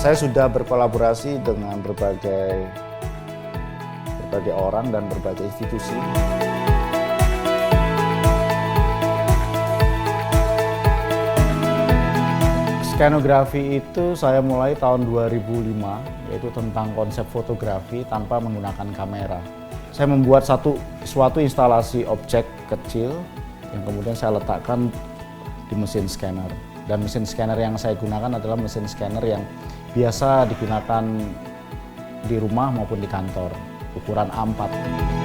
Saya sudah berkolaborasi dengan berbagai orang dan berbagai institusi. Skenografi itu saya mulai tahun 2005, yaitu tentang konsep fotografi tanpa menggunakan kamera. Saya membuat suatu instalasi objek kecil yang kemudian saya letakkan di mesin scanner. Dan mesin scanner yang saya gunakan adalah mesin scanner yang biasa digunakan di rumah maupun di kantor, ukuran A4.